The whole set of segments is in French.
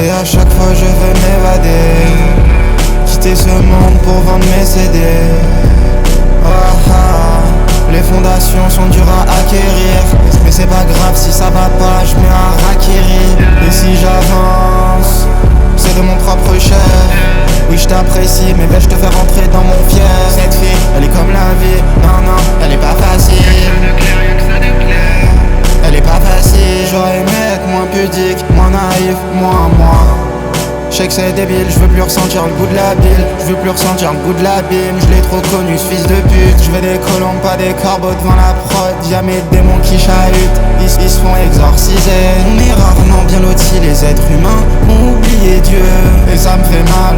Et à chaque fois je veux m'évader, quitter ce monde pour vendre mes CD. Les fondations sont dures à acquérir, mais c'est pas grave si ça va pas, je mets un harakiri. Et si j'avance, c'est de mon propre chef. Oui je t'apprécie, mais vais-je te faire rentrer dans mon fief. Cette fille, elle est comme la vie, non, elle est pas facile. Elle est pas facile. J'aurais aimé être moins pudique, moins naïf, moins moi. Je sais que c'est débile, je veux plus ressentir le goût de la bile. Je veux plus ressentir le goût de l'abîme. Je l'ai trop connu ce fils de pute. Je veux des colombes, pas des corbeaux devant la prod. Y'a mes démons qui chahutent, ils se font exorciser. On est rarement bien lotis, les êtres humains ont oublié Dieu. Et ça me fait mal.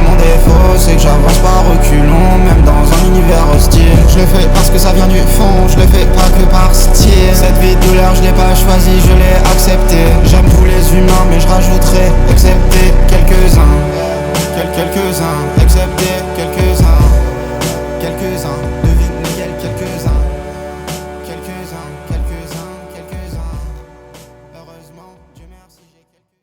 Mon défaut c'est que j'avance pas reculons, même dans un univers hostile. Je le fais parce que ça vient du fond, je le fais pas que par style. Cette vie de douleur je l'ai pas choisie, je l'ai acceptée. J'aime tous les humains mais je rajouterai excepté quelques-uns. Quelques-uns, excepté quelques-uns. Quelques-uns, devine lesquels quelques-uns. Quelques-uns. Heureusement, Dieu merci j'ai quelques-uns.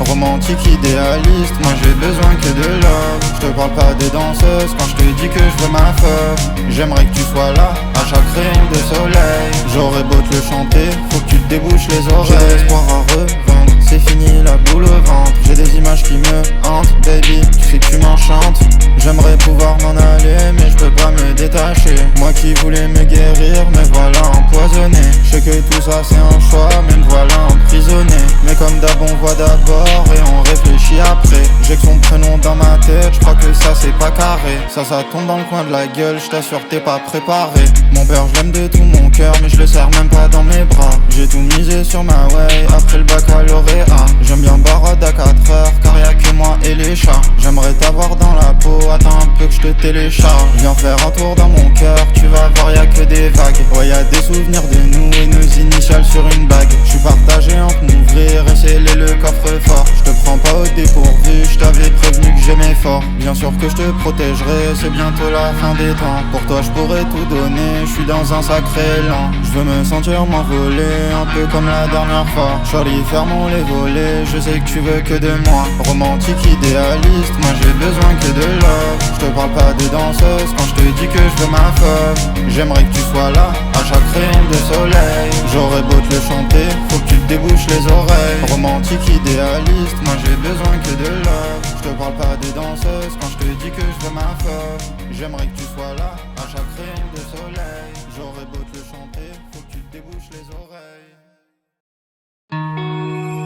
Romantique idéaliste, moi j'ai besoin que de love. Je te parle pas des danseuses quand je te dis que je veux ma feuve. J'aimerais que tu sois là à chaque rayon de soleil. J'aurais beau te le chanter, faut que tu te débouches les oreilles. J'ai de l'espoir à revendre, c'est fini la boule au ventre. J'ai des images qui me hantent, baby, tu sais que tu m'enchantes. J'aimerais pouvoir m'en aller mais je peux pas me détacher. Moi qui voulais me guérir, me voilà empoisonné. Je sais que tout ça c'est un choix, mais me voilà emprisonné. Mais comme d'hab on voit d'abord et on réfléchit après. J'ai que son prénom dans ma tête, je crois que ça c'est pas carré. Ça tombe dans le coin de la gueule, je t'assure t'es pas préparé. Mon père je l'aime de tout mon cœur mais je le serre même pas dans mes bras. J'ai tout misé sur ma way après le baccalauréat. J'aime bien barade à 4h car y'a que moi et les chats. J'aimerais t'avoir dans la peau, attends un peu que je te télécharge. Viens faire un tour dans mon cœur, tu vas voir y'a que des vagues. Ouais y'a des souvenirs de nous et nos initiales sur une bague. Je suis partagé entre m'ouvrir et sceller le coffre-fort. Je te prends pas au dépourvu, je t'avais prévenu que j'aimais fort. Bien sûr que je te protégerai, c'est bientôt la fin des temps. Pour toi je pourrais tout donner, je suis dans un sacré élan. Je veux me sentir m'envoler, un peu comme la dernière fois. Charlie fermons les volets, je sais que tu veux que de moi. Romantique idéaliste, moi j'ai besoin que de love. Je te parle pas des danseuses quand je te dis que je veux ma feuve. J'aimerais que tu sois là à chaque rayon de soleil. J'aurais beau te le chanter, faut que tu te débouches les oreilles. Romantique idéaliste, moi j'ai besoin que de love. Je te parle pas des danseuses quand je te dis que je veux ma feuve. J'aimerais que tu sois là à chaque rayon de soleil. J'aurais beau te le chanter, faut que tu te débouches les oreilles.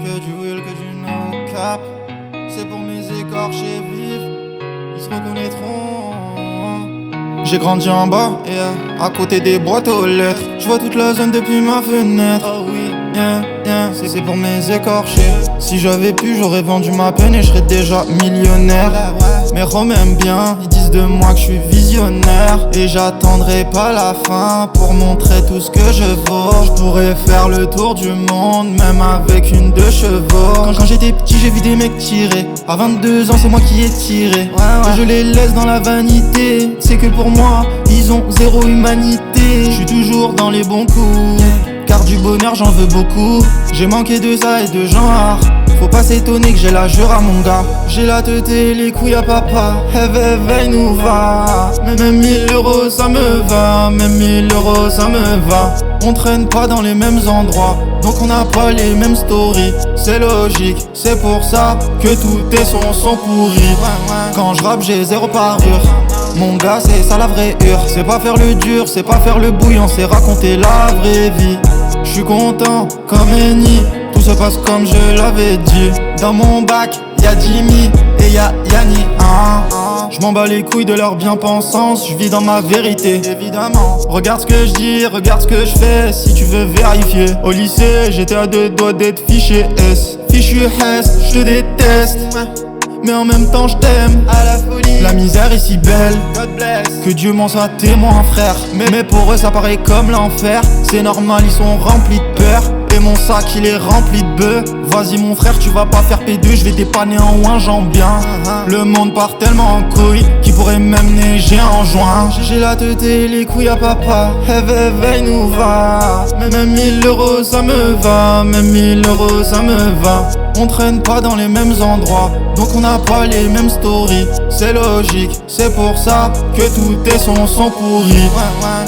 Que du will, que du no cap, c'est pour mes écorchés vifs, ils se reconnaîtront. J'ai grandi en bas, à côté des boîtes aux lettres. Je vois toute la zone depuis ma fenêtre. Oh oui, c'est pour mes écorchés. Si j'avais pu, j'aurais vendu ma peine et je serais déjà millionnaire. Mes roms aiment bien, ils disent de moi que je suis visionnaire. Et j'attendrai pas la fin pour montrer tout ce que je vaux. Je pourrais faire le tour du monde, même avec une 2 chevaux. Quand j'étais petit, j'ai vu des mecs tirer. À 22 ans, c'est moi qui ai tiré. Je les laisse dans la vanité. C'est que pour moi, ils ont zéro humanité. Je suis toujours dans les bons coups, car du bonheur j'en veux beaucoup. J'ai manqué de ça et de genre. Faut pas s'étonner que j'ai la jure à mon gars. J'ai la tête et les couilles à papa. Hey, nous va. Même 1000 euros ça me va. Même 1000 euros ça me va. On traîne pas dans les mêmes endroits, donc on n'a pas les mêmes stories. C'est logique, c'est pour ça que tous tes sons sont pourris. Quand je rappe j'ai zéro parure. Mon gars c'est ça la vraie hure. C'est pas faire le dur, c'est pas faire le bouillon, c'est raconter la vraie vie. Je suis content comme Eni, tout se passe comme je l'avais dit. Dans mon bac y'a Jimmy et y'a Yanni. Je m'en bats les couilles de leur bien-pensance, je vis dans ma vérité, évidemment. Regarde ce que je dis, regarde ce que je fais, si tu veux vérifier. Au lycée, j'étais à 2 doigts d'être fiché S. Fichu S, je te déteste, mais en même temps je t'aime. À la folie, la misère est si belle, God bless, que Dieu m'en soit témoin frère. Mais pour eux ça paraît comme l'enfer. C'est normal, ils sont remplis de peur. et mon sac il est rempli de bœufs. Vas-y mon frère, tu vas pas faire P2, je vais dépanner en ouin, j'en bien. Le monde part tellement en couille qu'il pourrait même neiger en juin. J'ai la tête et les couilles à papa, veille nous va. Même 1000 euros ça me va, même 1000 euros ça me va. On traîne pas dans les mêmes endroits, donc on n'a pas les mêmes stories. C'est logique, c'est pour ça que tous tes sons sont pourris.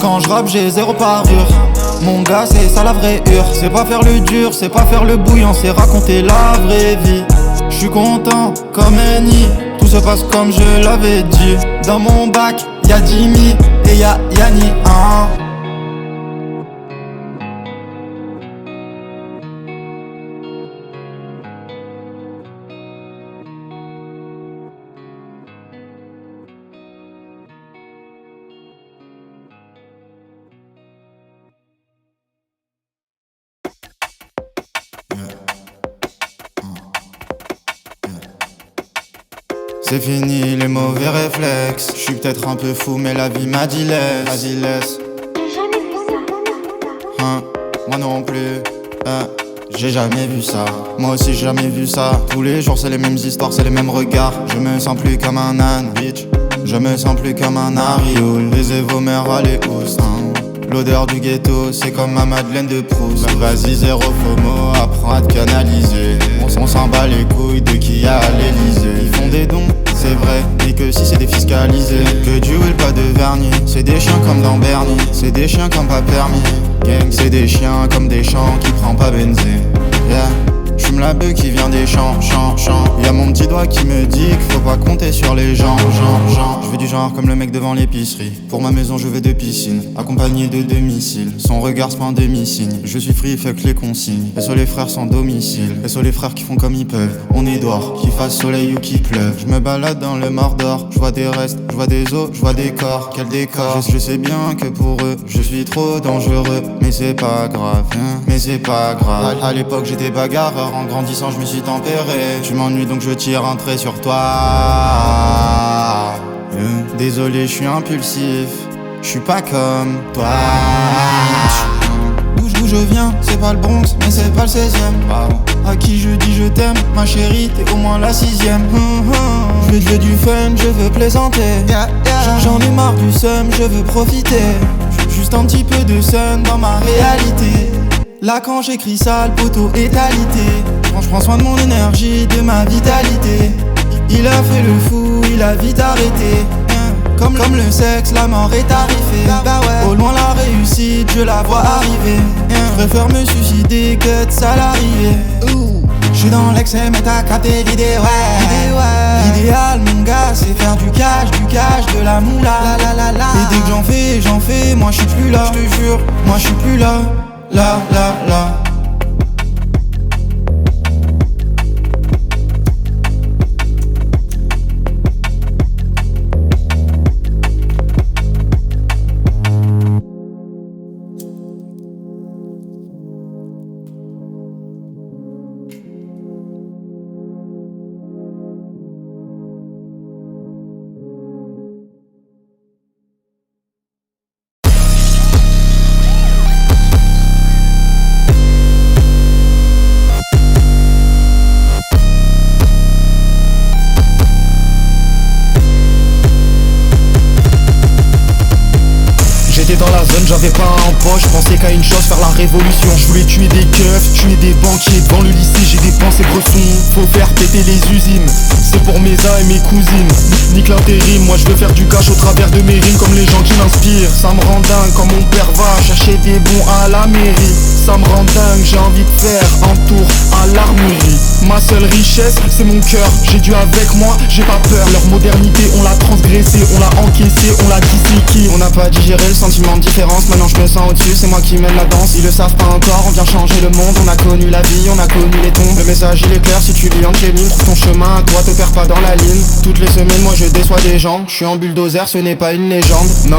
Quand je rappe j'ai 0 parure. Mon gars c'est ça la vraie hure. C'est pas faire le dur, c'est pas faire le bouillant, c'est raconter la vraie vie. J'suis content comme Annie, tout se passe comme je l'avais dit. Dans mon bac y'a Jimmy et y'a Yanni hein. C'est fini les mauvais réflexes. Je suis peut-être un peu fou mais la vie m'a dit laisse. Vas-y laisse. Hein, moi non plus. J'ai jamais vu ça. Moi aussi j'ai jamais vu ça. Tous les jours c'est les mêmes histoires, c'est les mêmes regards. Je me sens plus comme un âne, bitch. Je me sens plus comme un Harioul. Les vos mères à les housses, hein. L'odeur du ghetto, c'est comme ma Madeleine de Proust. Vas-y zéro FOMO, apprends à te canaliser. On s'en bat les couilles de qui a à l'Elysée. Ils font des dons, c'est vrai, mais que si c'est défiscalisé. Que du will pas de vernis. C'est des chiens comme dans Bernie. C'est des chiens comme pas permis. Gang, c'est des chiens comme des champs qui prend pas benzé. Yeah. J'fume la beuh qui vient des champs. Y'a mon petit doigt qui me dit qu'il faut pas compter sur les gens. Je veux du genre comme le mec devant l'épicerie. Pour ma maison je veux deux piscines, accompagné de deux missiles. Son regard c'est pas un demi-signe. Je suis free, fuck les consignes. SO les frères sans domicile, SO les frères qui font comme ils peuvent. On est dehors, qu'il fasse soleil ou qu'il pleuve. Je me balade dans le Mordor, je vois des restes, je vois des os, je vois des corps. Quel décor. Je sais bien que pour eux je suis trop dangereux. Mais c'est pas grave, hein. Mais c'est pas grave. À l'époque j'étais bagarreur. En grandissant je me suis tempéré. Tu m'ennuies donc je tire un trait sur toi. Désolé je suis impulsif. Je suis pas comme toi. D'où je viens, c'est pas le Bronx mais c'est pas le 16ème. À qui je dis je t'aime, ma chérie t'es au moins la 6ème. Je veux du fun, je veux plaisanter. J'en ai marre du seum, je veux profiter. Juste un petit peu de sun dans ma réalité. Là quand j'écris ça, le poteau est alité. Quand je prends soin de mon énergie, de ma vitalité. Il a fait le fou, il a vite arrêté. Comme le sexe, la mort est arrivée. Au loin la réussite, je la vois arriver. Je préfère me suicider que de salarié. J'suis dans l'excès mais t'as capté l'idée, ouais. L'idéal mon gars c'est faire du cash, de la moula. Et dès que j'en fais, moi j'suis plus là. J'te jure, moi j'suis plus là. Là. Dans la zone, j'avais pas un poche, je pensais qu'à une chose, faire la révolution. Je voulais tuer des keufs, tuer des banquiers. Devant le lycée, j'ai dépensé bresson. Faut faire péter les usines, c'est pour mes as et mes cousines. Nique l'intérim, moi je veux faire du cash au travers de mes rimes. Comme les gens qui m'inspirent, ça me rend dingue. Quand mon père va chercher des bons à la mairie, ça me rend dingue, j'ai envie de faire un tour à l'armurerie. Ma seule richesse, c'est mon cœur, j'ai dû avec moi, j'ai pas peur. Leur modernité, on l'a transgressée, on l'a encaissée, on l'a disséquée. On n'a pas digéré le sentiment de différence, maintenant je me sens au-dessus, c'est moi qui mène la danse. Ils le savent pas encore, on vient changer le monde. On a connu la vie, on a connu les tombes. Le message il est clair, si tu lis entre les lignes, trouve ton chemin, toi te perds pas dans la ligne. Toutes les semaines moi je déçois des gens, je suis en bulldozer, ce n'est pas une légende. Non,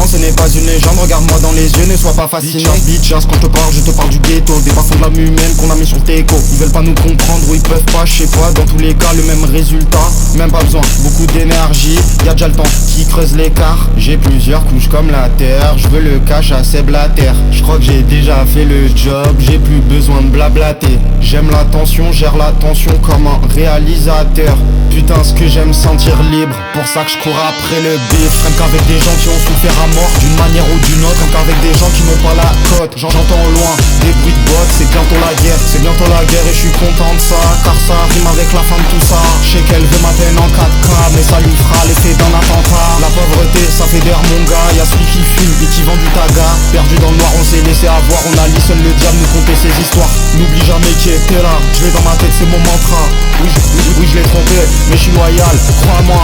ce n'est pas une légende, regarde-moi dans les yeux, ne sois pas fasciné. Bitch, quand je te parle du ghetto, des bas-fonds de l'âme humaine qu'on a mis sur porter écho. Ils veulent pas nous comprendre ou ils peuvent pas, je sais pas. Dans tous les cas le même résultat, même pas besoin, beaucoup d'énergie. Y'a déjà le temps qui creuse l'écart. J'ai plusieurs couches comme la terre, je veux le cash à Seb la terre. Je crois que j'ai déjà fait le job, j'ai plus besoin de blablater. J'aime l'attention, gère l'attention comme un réalisateur. Putain ce que j'aime sentir libre, pour ça que je cours après le bif. Même qu'avec des gens qui ont souffert à mort d'une manière ou d'une autre. Même qu'avec des gens qui n'ont pas la cote. J'entends au loin des bruits de bottes, c'est bientôt la guerre. C'est bientôt la guerre et je suis content de ça, car ça rime avec la fin de tout ça. Je sais qu'elle veut ma peine en 4K, mais ça lui fera l'effet d'un attentat. La pauvreté ça fédère mon gars, y'a celui qui fume et qui vend du taga. Perdu dans le noir on s'est laissé avoir, on a listen le diable nous conter ses histoires. N'oublie jamais qui était là, je l'ai dans ma tête c'est mon mantra. Oui je l'ai trompé, mais je suis loyal, crois-moi.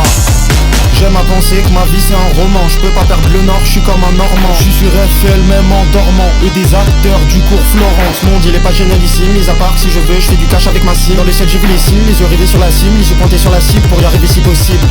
J'aime à penser que ma vie c'est un roman. Je peux pas perdre le nord, je suis comme un normand. Je suis sur FL même en dormant. Eux des acteurs du cours Florence. Monde il est pas génialissime, mis à part que si je veux je fais du cash avec ma cible. Dans le ciel j'ai vu les signes, les yeux rivés sur la cible. Les yeux pointés sur la cible pour y arriver si possible.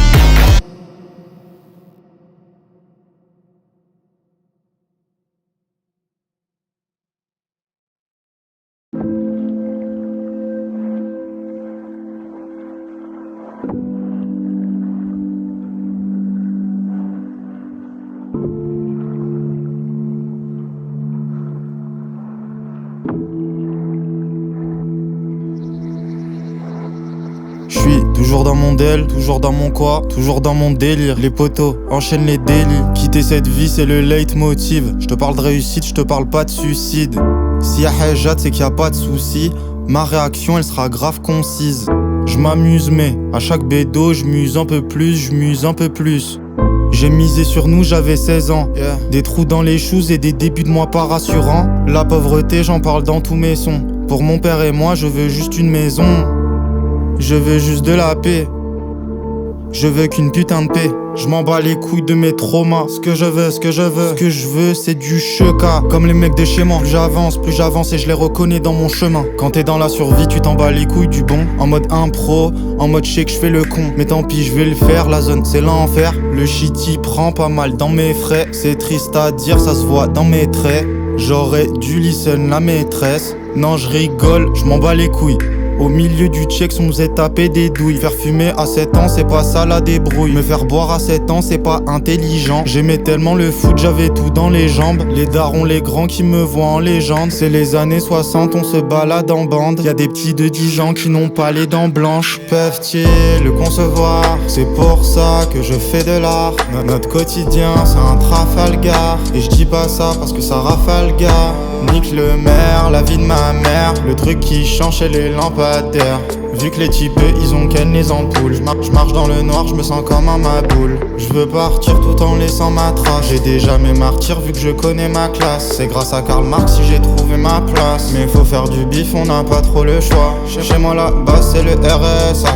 Je suis toujours dans mon dél, toujours dans mon quoi, toujours dans mon délire. Les potos enchaînent les délits. Quitter cette vie c'est le leitmotiv. Je te parle de réussite, je te parle pas de suicide. Si y'a hajat c'est qu'il y a pas de souci. Ma réaction elle sera grave concise. Je m'amuse mais à chaque bédo je muse un peu plus, je muse un peu plus. J'ai misé sur nous, j'avais 16 ans. Des trous dans les shoes et des débuts de mois pas rassurants. La pauvreté j'en parle dans tous mes sons. Pour mon père et moi je veux juste une maison. Je veux juste de la paix. Je veux qu'une putain de paix. Je m'en bats les couilles de mes traumas. Ce que je veux c'est du cheka. Comme les mecs de chez moi. Plus j'avance et je les reconnais dans mon chemin. Quand t'es dans la survie tu t'en bats les couilles du bon. En mode impro, en mode je sais que je fais le con. Mais tant pis je vais le faire, la zone c'est l'enfer. Le shit y prend pas mal dans mes frais. C'est triste à dire, ça se voit dans mes traits. J'aurais dû listen la maîtresse. Non je rigole, je m'en bats les couilles. Au milieu du check, on nous est tapé des douilles. Faire fumer à 7 ans, c'est pas ça la débrouille. Me faire boire à 7 ans, c'est pas intelligent. J'aimais tellement le foot, j'avais tout dans les jambes. Les darons, les grands qui me voient en légende. C'est les années 60, on se balade en bande. Y'a des petits de 10 ans qui n'ont pas les dents blanches. Peuvent-ils le concevoir? C'est pour ça que je fais de l'art. Notre quotidien, c'est un Trafalgar. Et je dis pas ça parce que ça rafale gars. Nique le maire, la vie de ma mère. Le truc qui change c'est les lampadaires. Vu que les types ils ont ken les ampoules. Je marche dans le noir, je me sens comme un maboule. Je veux partir tout en laissant ma trace. J'ai déjà mes martyrs vu que je connais ma classe. C'est grâce à Karl Marx si j'ai trouvé ma place. Mais faut faire du bif, on n'a pas trop le choix. Chez moi là-bas c'est le RSA.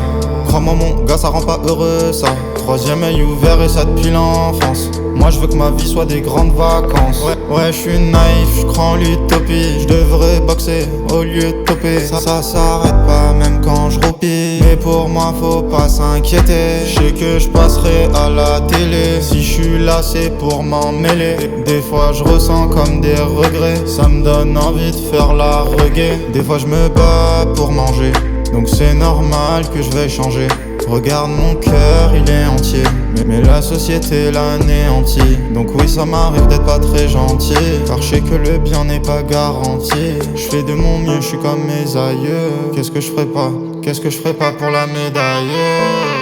Crois-moi mon gars ça rend pas heureux ça. Troisième œil ouvert et ça depuis l'enfance. Moi je veux que ma vie soit des grandes vacances. Ouais je suis naïf, je crois en l'utopie. Je devrais boxer au lieu de toper. Ça s'arrête pas même quand je roupille. Mais pour moi faut pas s'inquiéter. Je sais que je passerai à la télé. Si je suis là c'est pour m'en mêler. Des fois je ressens comme des regrets. Ça me donne envie de faire la reggae. Des fois je me bats pour manger. Donc c'est normal que je vais changer. Regarde mon cœur, il est entier. Mais la société l'anéantit. Donc oui ça m'arrive d'être pas très gentil. Car je sais que le bien n'est pas garanti. Je fais de mon mieux, je suis comme mes aïeux. Qu'est-ce que je ferais pas pour la médaille?